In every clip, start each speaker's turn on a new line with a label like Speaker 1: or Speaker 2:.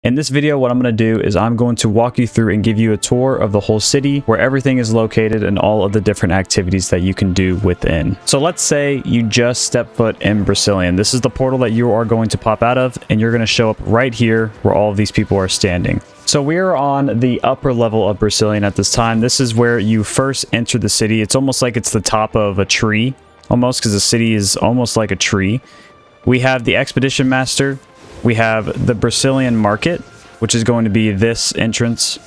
Speaker 1: In this video, what I'm going to do is I'm going to walk you through and give you a tour of the whole city, where everything is located and all of the different activities that you can do within. So let's say you just step foot in Brecilien. This is the portal that you are going to pop out of, and you're going to show up right here where all of these people are standing. So we are on the upper level of Brecilien at this time. This is where you first enter the city. It's almost like it's the top of a tree, almost, because the city is almost like a tree. We have the Expedition Master. We have the Brecilien Market, which is going to be this entrance.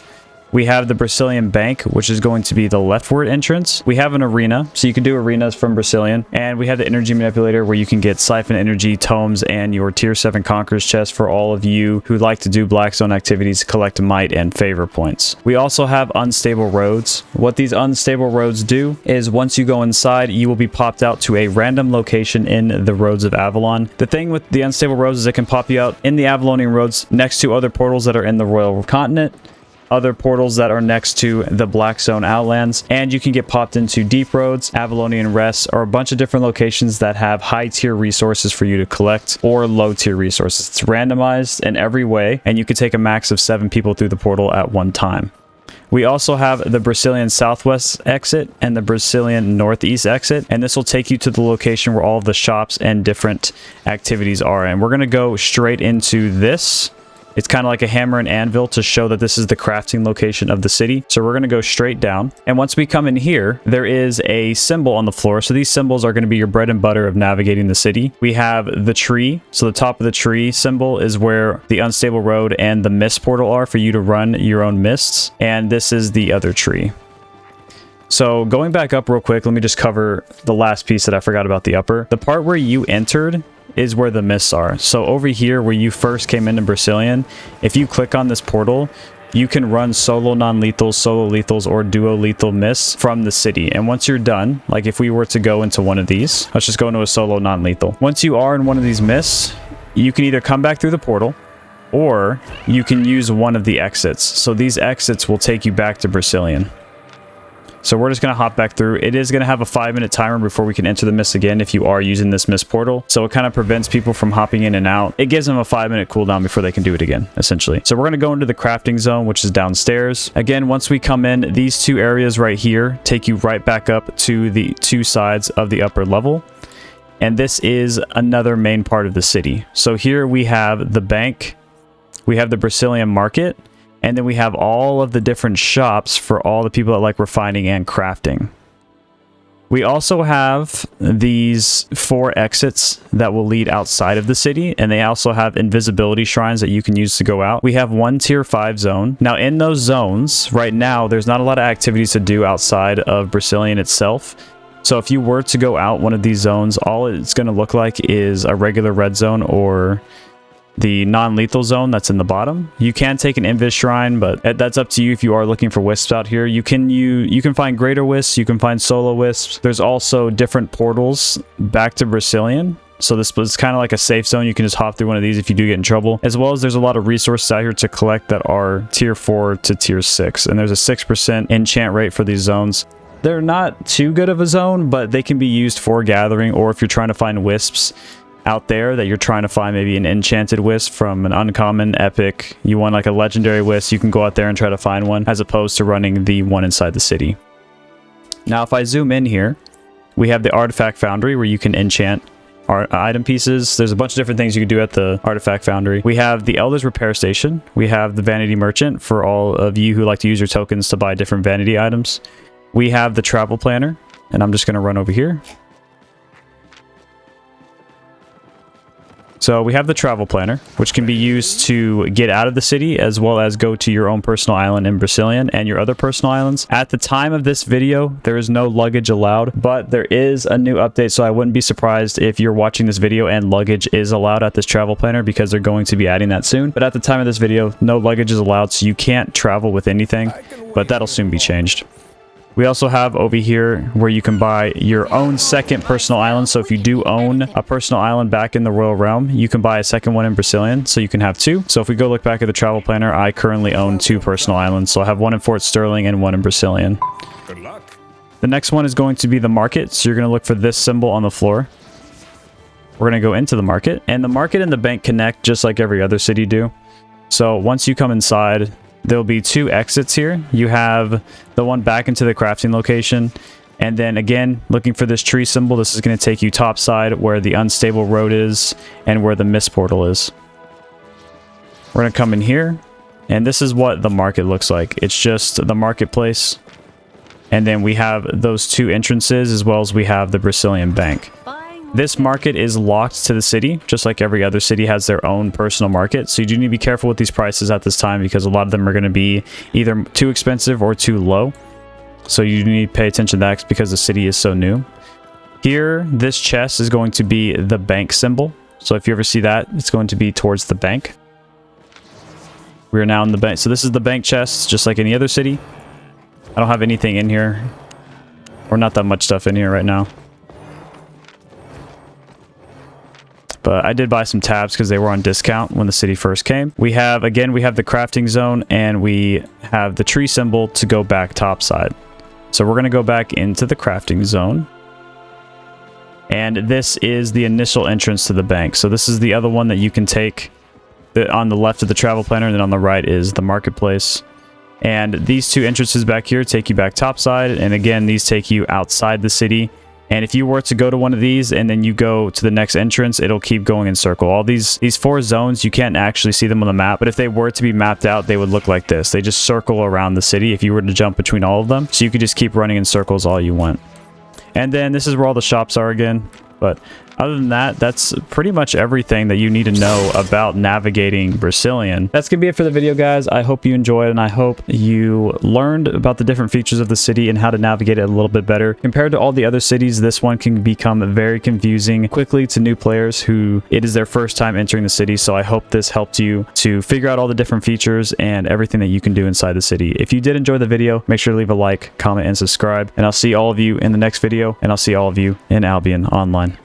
Speaker 1: We have the Brecilien Bank, which is going to be the leftward entrance. We have an arena, so you can do arenas from Brecilien. And we have the Energy Manipulator, where you can get Siphon Energy, Tomes, and your Tier 7 Conqueror's Chest for all of you who like to do Black Zone activities, collect Might and Favor points. We also have Unstable Roads. What these Unstable Roads do is once you go inside, you will be popped out to a random location in the Roads of Avalon. The thing with the Unstable Roads is it can pop you out in the Avalonian Roads next to other portals that are in the Royal Continent, other portals that are next to the Black Zone Outlands, and you can get popped into Deep Roads, Avalonian Rests, or a bunch of different locations that have high tier resources for you to collect or low tier resources. It's randomized in every way, and you can take a max of 7 people through the portal at one time. We also have the Brecilien Southwest exit and the Brecilien Northeast exit, and this will take you to the location where all of the shops and different activities are. And we're going to go straight into this. It's kind of like a hammer and anvil to show that this is the crafting location of the city. So we're going to go straight down. And once we come in here, there is a symbol on the floor. So these symbols are going to be your bread and butter of navigating the city. We have the tree. So the top of the tree symbol is where the unstable road and the mist portal are for you to run your own mists. And this is the other tree. So going back up real quick, let me just cover the last piece that I forgot about the upper. The part where you entered is where the mists are. So over here where you first came into Brecilien, if you click on this portal, you can run solo non-lethals, solo lethals, or duo lethal mists from the city. And once you're done, like if we were to go into one of these, let's just go into a solo non-lethal. Once you are in one of these mists, you can either come back through the portal or you can use one of the exits. So these exits will take you back to Brecilien. So we're just going to hop back through. It is going to have a 5-minute timer before we can enter the mist again if you are using this mist portal. So it kind of prevents people from hopping in and out. It gives them a 5-minute cooldown before they can do it again, essentially. So we're going to go into the crafting zone, which is downstairs. Again, once we come in, these two areas right here take you right back up to the two sides of the upper level. And this is another main part of the city. So here we have the bank. We have the Brecilien Market. And then we have all of the different shops for all the people that like refining and crafting. We also have these 4 exits that will lead outside of the city, and they also have invisibility shrines that you can use to go out. We have one tier 5 zone. Now in those zones, right now, there's not a lot of activities to do outside of Brecilien itself. So if you were to go out one of these zones, all it's going to look like is a regular red zone or the non-lethal zone that's in the bottom. You can take an invis shrine, but that's up to you if you are looking for wisps out here. You can find greater wisps, you can find solo wisps. There's also different portals back to Brecilien. So this is kind of like a safe zone. You can just hop through one of these if you do get in trouble. As well as there's a lot of resources out here to collect that are tier 4 to tier 6. And there's a 6% enchant rate for these zones. They're not too good of a zone, but they can be used for gathering, or if you're trying to find wisps out there that you're trying to find maybe an enchanted wisp from an uncommon epic, you want like a legendary wisp, you can go out there and try to find one, as opposed to running the one inside the city. Now if I zoom in here, we have the artifact foundry where you can enchant our item pieces. There's a bunch of different things you can do at the artifact foundry. We have the elders repair station. We have the vanity merchant for all of you who like to use your tokens to buy different vanity items. We have the travel planner, and I'm just going to run over here. So we have the travel planner, which can be used to get out of the city as well as go to your own personal island in Brecilien and your other personal islands. At the time of this video, there is no luggage allowed, but there is a new update. So I wouldn't be surprised if you're watching this video and luggage is allowed at this travel planner, because they're going to be adding that soon. But at the time of this video, no luggage is allowed, so you can't travel with anything, but that'll soon be changed. We also have over here where you can buy your own second personal island. So if you do own a personal island back in the Royal Realm, you can buy a second one in Brecilien, so you can have 2. So if we go look back at the travel planner, I currently own 2 personal islands. So I have one in Fort Sterling and one in Brecilien. Good luck. The next one is going to be the market. So you're going to look for this symbol on the floor. We're going to go into the market, and the market and the bank connect just like every other city do. So once you come inside, there'll be 2 exits here. You have the one back into the crafting location. And then again, looking for this tree symbol, this is going to take you topside where the unstable road is and where the mist portal is. We're going to come in here. And this is what the market looks like. It's just the marketplace. And then we have those 2 entrances as well as we have the Brecilien Bank. This market is locked to the city, just like every other city has their own personal market. So you do need to be careful with these prices at this time because a lot of them are going to be either too expensive or too low. So you need to pay attention to that because the city is so new. Here, this chest is going to be the bank symbol. So if you ever see that, it's going to be towards the bank. We are now in the bank. So this is the bank chest, just like any other city. I don't have anything in here. Or not that much stuff in here right now. But I did buy some tabs because they were on discount when the city first came. We have, again, we have the crafting zone and we have the tree symbol to go back topside. So we're going to go back into the crafting zone. And this is the initial entrance to the bank. So this is the other one that you can take on the left of the travel planner, and then on the right is the marketplace. And these 2 entrances back here take you back topside. And again, these take you outside the city. And if you were to go to one of these and then you go to the next entrance, it'll keep going in circle. All these 4 zones, you can't actually see them on the map, but if they were to be mapped out, they would look like this. They just circle around the city if you were to jump between all of them. So you could just keep running in circles all you want. And then this is where all the shops are again. But other than that, that's pretty much everything that you need to know about navigating Brecilien. That's going to be it for the video, guys. I hope you enjoyed, and I hope you learned about the different features of the city and how to navigate it a little bit better. Compared to all the other cities, this one can become very confusing quickly to new players who it is their first time entering the city. So I hope this helped you to figure out all the different features and everything that you can do inside the city. If you did enjoy the video, make sure to leave a like, comment, and subscribe. And I'll see all of you in the next video, and I'll see all of you in Albion Online.